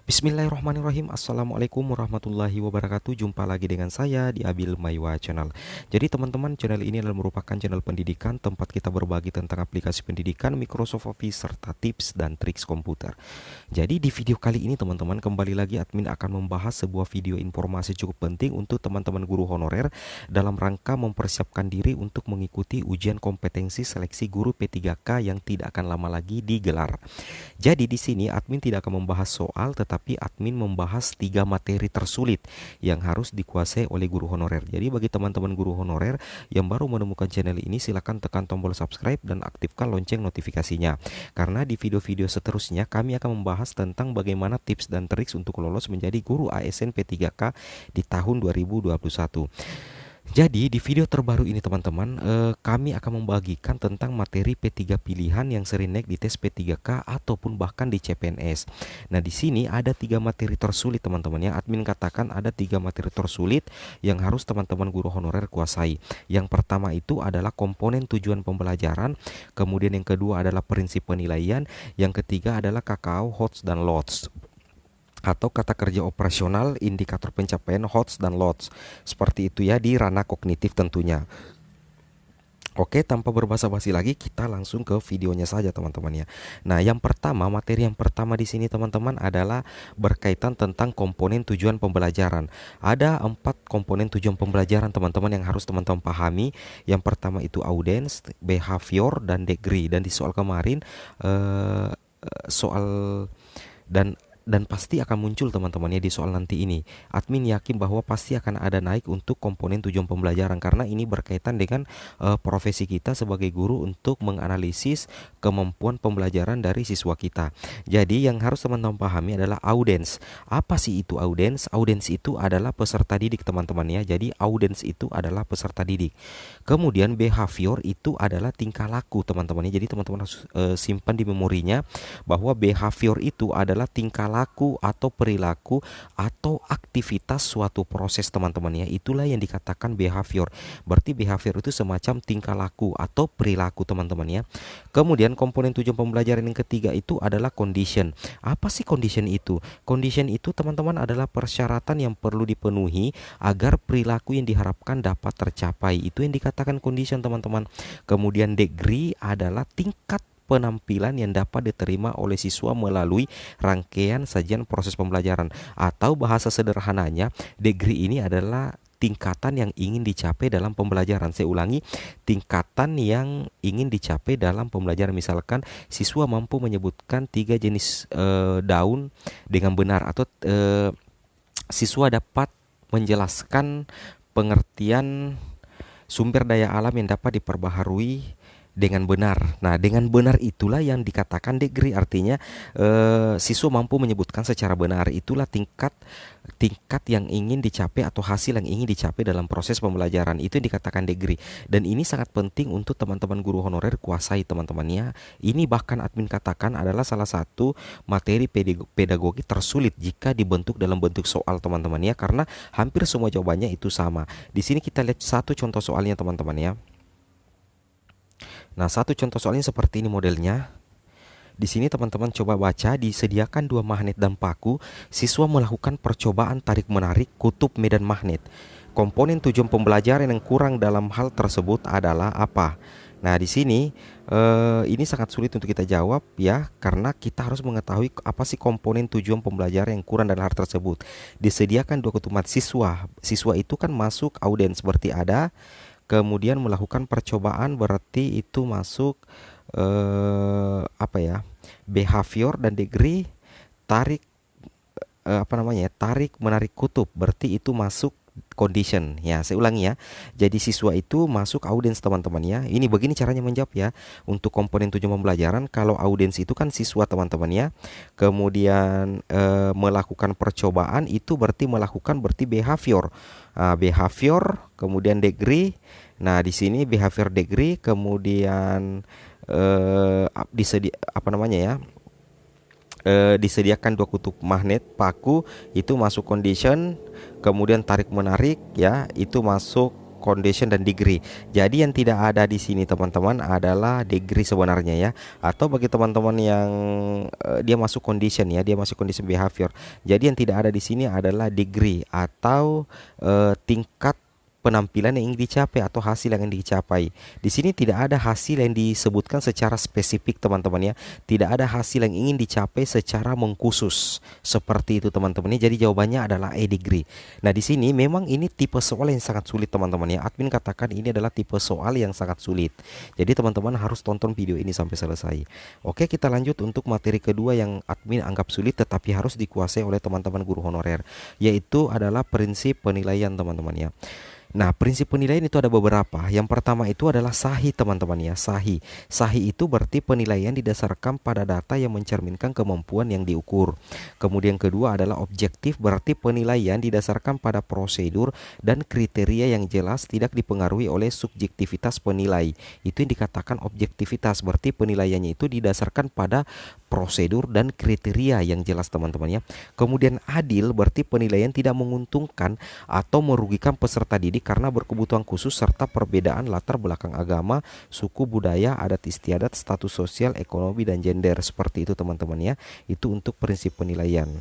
Bismillahirrahmanirrahim. Assalamualaikum warahmatullahi wabarakatuh. Jumpa lagi dengan saya di Abil Maiwa Channel. Jadi teman-teman, channel ini adalah merupakan channel pendidikan, tempat kita berbagi tentang aplikasi pendidikan, Microsoft Office, serta tips dan triks komputer. Jadi di video kali ini teman-teman, kembali lagi admin akan membahas sebuah video informasi cukup penting untuk teman-teman guru honorer dalam rangka mempersiapkan diri untuk mengikuti ujian kompetensi seleksi guru P3K yang tidak akan lama lagi digelar. Jadi di sini admin tidak akan membahas soal, tetapi admin membahas 3 materi tersulit yang harus dikuasai oleh guru honorer. Jadi bagi teman-teman guru honorer yang baru menemukan channel ini, silakan tekan tombol subscribe dan aktifkan lonceng notifikasinya. Karena di video-video seterusnya kami akan membahas tentang bagaimana tips dan triks untuk lolos menjadi guru ASN P3K di tahun 2021. Jadi di video terbaru ini teman-teman, kami akan membagikan tentang materi P3 pilihan yang sering naik di tes P3K ataupun bahkan di CPNS. Nah di sini ada 3 materi tersulit teman-teman ya. Admin katakan ada 3 materi tersulit yang harus teman-teman guru honorer kuasai. Yang pertama itu adalah komponen tujuan pembelajaran, kemudian yang kedua adalah prinsip penilaian, yang ketiga adalah KKO, HOTS dan LOTS, atau kata kerja operasional, indikator pencapaian, HOTS dan LOTS. Seperti itu ya, di ranah kognitif tentunya. Oke, tanpa berbasa-basi lagi, kita langsung ke videonya saja teman-teman ya. Nah, materi yang pertama di sini teman-teman adalah berkaitan tentang komponen tujuan pembelajaran. Ada 4 komponen tujuan pembelajaran teman-teman yang harus teman-teman pahami. Yang pertama itu audience, behavior, dan degree. Dan di soal kemarin soal dan pasti akan muncul teman-teman ya di soal nanti ini. Admin yakin bahwa pasti akan ada naik untuk komponen tujuan pembelajaran karena ini berkaitan dengan profesi kita sebagai guru untuk menganalisis kemampuan pembelajaran dari siswa kita. Jadi yang harus teman-teman pahami adalah audience. Apa sih itu audience? Audience itu adalah peserta didik teman-teman ya. Jadi audience itu adalah peserta didik. Kemudian behavior itu adalah tingkah laku teman-teman ya. Jadi teman-teman harus simpan di memorinya bahwa behavior itu adalah tingkah laku atau perilaku atau aktivitas suatu proses teman-teman ya. Itulah yang dikatakan behavior. Berarti behavior itu semacam tingkah laku atau perilaku teman-teman ya. Kemudian komponen tujuan pembelajaran yang ketiga itu adalah condition. Apa sih condition itu? Condition itu teman-teman adalah persyaratan yang perlu dipenuhi agar perilaku yang diharapkan dapat tercapai. Itu yang dikatakan condition teman-teman. Kemudian degree adalah tingkat penampilan yang dapat diterima oleh siswa melalui rangkaian sajian proses pembelajaran. Atau bahasa sederhananya, degree ini adalah tingkatan yang ingin dicapai dalam pembelajaran. Saya ulangi, tingkatan yang ingin dicapai dalam pembelajaran. Misalkan siswa mampu menyebutkan 3 jenis daun dengan benar, atau siswa dapat menjelaskan pengertian sumber daya alam yang dapat diperbaharui dengan benar. Nah, dengan benar itulah yang dikatakan degree. Artinya siswa mampu menyebutkan secara benar. Itulah tingkat yang ingin dicapai atau hasil yang ingin dicapai dalam proses pembelajaran. Itu yang dikatakan degree. Dan ini sangat penting untuk teman-teman guru honorer kuasai teman-temannya. Ini bahkan admin katakan adalah salah satu materi pedagogi tersulit jika dibentuk dalam bentuk soal teman-teman ya, karena hampir semua jawabannya itu sama. Di sini kita lihat satu contoh soalnya teman-teman ya. Nah, satu contoh soalnya seperti ini modelnya. Di sini teman-teman coba baca, disediakan 2 magnet dan paku. Siswa melakukan percobaan tarik-menarik kutub medan magnet. Komponen tujuan pembelajaran yang kurang dalam hal tersebut adalah apa? Nah, di sini ini sangat sulit untuk kita jawab ya, karena kita harus mengetahui apa sih komponen tujuan pembelajaran yang kurang dalam hal tersebut. Disediakan 2 kutub siswa. Siswa itu kan masuk audiens, berarti ada. Kemudian melakukan percobaan berarti itu masuk behavior, dan degree tarik tarik menarik kutub berarti itu masuk condition ya. Saya ulangi ya. Jadi siswa itu masuk audiens teman-teman ya. Ini begini caranya menjawab ya. Untuk komponen tujuan pembelajaran, kalau audiens itu kan siswa teman-teman ya. Kemudian melakukan percobaan itu berarti behavior. Behavior, kemudian degree. Nah, di sini behavior, degree, kemudian disediakan 2 kutub magnet, paku itu masuk condition, kemudian tarik menarik ya itu masuk condition dan degree. Jadi yang tidak ada di sini teman-teman adalah degree sebenarnya ya. Atau bagi teman-teman yang dia masuk condition ya, dia masuk condition behavior. Jadi yang tidak ada di sini adalah degree atau tingkat penampilan yang ingin dicapai atau hasil yang ingin dicapai. Di sini tidak ada hasil yang disebutkan secara spesifik teman-teman ya. Tidak ada hasil yang ingin dicapai secara mengkhusus. Seperti itu teman-teman ya. Jadi jawabannya adalah A degree. Nah, di sini memang ini tipe soal yang sangat sulit teman-teman ya. Admin katakan ini adalah tipe soal yang sangat sulit. Jadi teman-teman harus tonton video ini sampai selesai. Oke, kita lanjut untuk materi kedua yang admin anggap sulit tetapi harus dikuasai oleh teman-teman guru honorer, yaitu adalah prinsip penilaian teman-teman ya. Nah, prinsip penilaian itu ada beberapa. Yang pertama itu adalah sahih teman-teman ya. Sahih. Sahih itu berarti penilaian didasarkan pada data yang mencerminkan kemampuan yang diukur. Kemudian kedua adalah objektif, berarti penilaian didasarkan pada prosedur dan kriteria yang jelas, tidak dipengaruhi oleh subjektivitas penilai. Itu yang dikatakan objektivitas, berarti penilaiannya itu didasarkan pada prosedur dan kriteria yang jelas teman-teman ya. Kemudian adil, berarti penilaian tidak menguntungkan atau merugikan peserta didik karena berkebutuhan khusus serta perbedaan latar belakang agama, suku, budaya, adat istiadat, status sosial, ekonomi, dan gender. Seperti itu teman-teman ya. Itu untuk prinsip penilaian.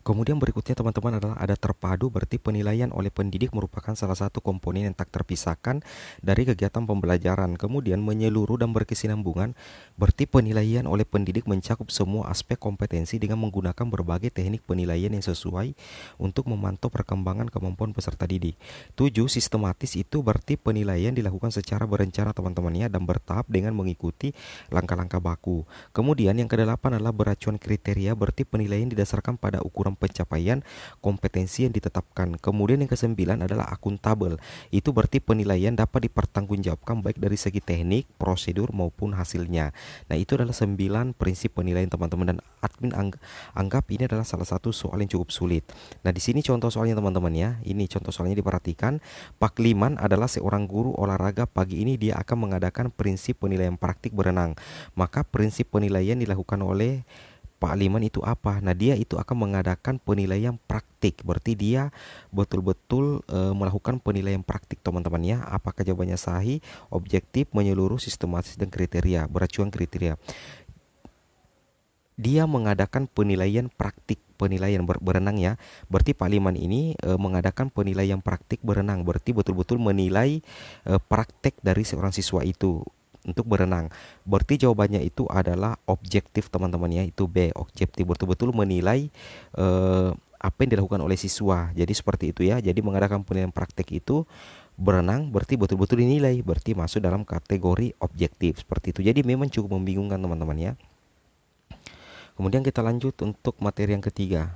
Kemudian berikutnya teman-teman adalah ada terpadu, berarti penilaian oleh pendidik merupakan salah satu komponen yang tak terpisahkan dari kegiatan pembelajaran. Kemudian menyeluruh dan berkesinambungan, berarti penilaian oleh pendidik mencakup semua aspek kompetensi dengan menggunakan berbagai teknik penilaian yang sesuai untuk memantau perkembangan kemampuan peserta didik. 7. Sistematis itu berarti penilaian dilakukan secara berencana teman-teman ya, dan bertahap dengan mengikuti langkah-langkah baku. Kemudian yang kedelapan adalah beracuan kriteria, berarti penilaian didasarkan pada ukuran pencapaian kompetensi yang ditetapkan. Kemudian yang kesembilan adalah akuntabel. Itu berarti penilaian dapat dipertanggungjawabkan baik dari segi teknik, prosedur maupun hasilnya. Nah, itu adalah 9 prinsip penilaian teman-teman, dan admin anggap ini adalah salah satu soal yang cukup sulit. Nah, di sini contoh soalnya teman-teman ya. Ini contoh soalnya, diperhatikan. Pak Liman adalah seorang guru olahraga. Pagi ini dia akan mengadakan prinsip penilaian praktik berenang. Maka prinsip penilaian dilakukan oleh Pak Liman itu apa? Nah, dia itu akan mengadakan penilaian praktik. Berarti dia betul-betul melakukan penilaian praktik teman-teman ya. Apakah jawabannya sahih, objektif, menyeluruh, sistematis, dan kriteria, beracuan kriteria. Dia mengadakan penilaian praktik, penilaian berenang ya. Berarti Pak Liman ini mengadakan penilaian praktik berenang. Berarti betul-betul menilai praktek dari seorang siswa itu untuk berenang. Berarti jawabannya itu adalah objektif teman-teman ya. Itu B, objektif, betul-betul menilai apa yang dilakukan oleh siswa. Jadi seperti itu ya. Jadi mengadakan penilaian praktek itu berenang, berarti betul-betul dinilai, berarti masuk dalam kategori objektif. Seperti itu. Jadi memang cukup membingungkan teman-teman ya. Kemudian kita lanjut untuk materi yang ketiga.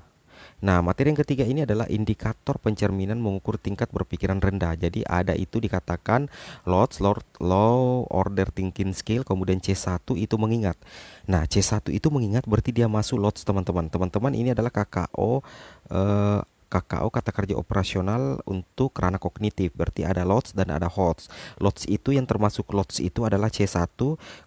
Nah, materi yang ketiga ini adalah indikator pencerminan mengukur tingkat berpikiran rendah. Jadi ada itu dikatakan low order thinking skill, kemudian C1 itu mengingat. Nah, C1 itu mengingat berarti dia masuk LOTS teman-teman. Teman-teman, ini adalah KKO kata kerja operasional untuk ranah kognitif. Berarti ada LOTS dan ada HOTS. LOTS itu yang termasuk LOTS itu adalah C1,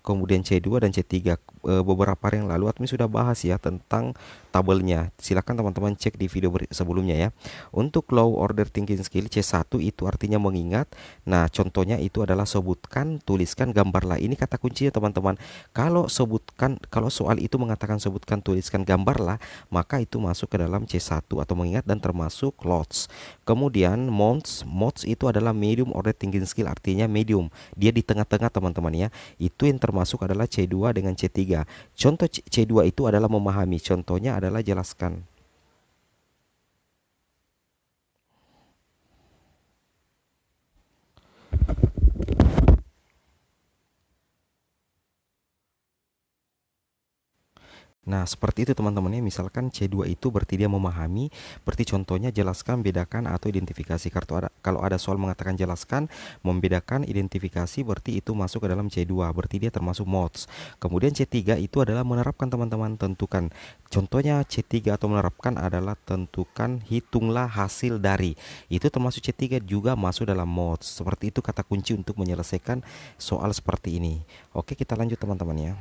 kemudian C2 dan C3. Beberapa hari yang lalu admin sudah bahas ya tentang tabelnya. Silakan teman-teman cek di video sebelumnya ya. Untuk low order thinking skill C1 itu artinya mengingat. Nah, contohnya itu adalah sebutkan, tuliskan, gambarlah. Ini kata kuncinya teman-teman. Kalau soal itu mengatakan sebutkan, tuliskan, gambarlah, maka itu masuk ke dalam C1 atau mengingat dan termasuk LOTS. Kemudian MOTS itu adalah medium order thinking skill, artinya medium. Dia di tengah-tengah teman-teman ya. Itu yang termasuk adalah C2 dengan C3. Contoh C2 itu adalah memahami. Contohnya adalah jelaskan. Nah, seperti itu teman-teman ya. Misalkan C2 itu berarti dia memahami, berarti contohnya jelaskan, bedakan, atau identifikasi. Kalau ada soal mengatakan jelaskan, membedakan, identifikasi, berarti itu masuk ke dalam C2, berarti dia termasuk MOTS. Kemudian C3 itu adalah menerapkan teman-teman, tentukan. Contohnya C3 atau menerapkan adalah tentukan, hitunglah hasil dari. Itu termasuk C3, juga masuk dalam MOTS. Seperti itu kata kunci untuk menyelesaikan soal seperti ini. Oke, kita lanjut teman-teman ya.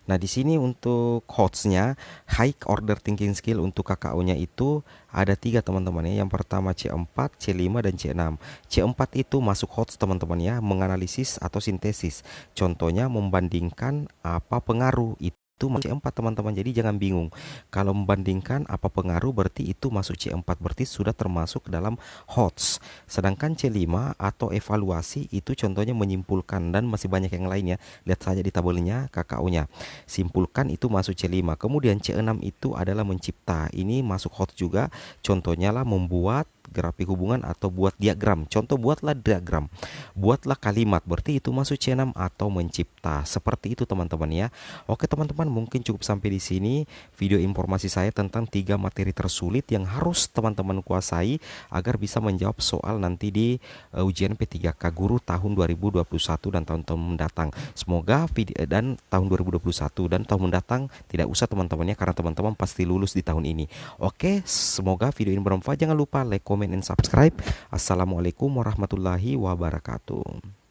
Nah, di sini untuk HOTS-nya, High Order Thinking Skill untuk KKO-nya itu ada tiga teman-teman ya. Yang pertama C4, C5, dan C6. C4 itu masuk HOTS teman-teman ya, menganalisis atau sintesis. Contohnya membandingkan apa pengaruh itu C4 teman-teman. Jadi jangan bingung. Kalau membandingkan apa pengaruh berarti itu masuk C4, berarti sudah termasuk dalam HOTS. Sedangkan C5 atau evaluasi itu contohnya menyimpulkan dan masih banyak yang lainnya. Lihat saja di tabelnya KKO-nya. Simpulkan itu masuk C5. Kemudian C6 itu adalah mencipta. Ini masuk HOTS juga. Contohnya lah membuat grafik hubungan atau buat diagram. Contoh buatlah diagram. Buatlah kalimat. Berarti itu masuk C6 atau mencipta. Seperti itu teman-teman ya. Oke teman-teman, mungkin cukup sampai di sini video informasi saya tentang 3 materi tersulit yang harus teman-teman kuasai agar bisa menjawab soal nanti di ujian P3K Guru tahun 2021 dan tahun-tahun mendatang. Semoga video dan tahun 2021 dan tahun mendatang tidak usah teman-temannya, karena teman-teman pasti lulus di tahun ini. Oke, semoga video ini bermanfaat. Jangan lupa like, comment, and subscribe. Assalamualaikum warahmatullahi wabarakatuh.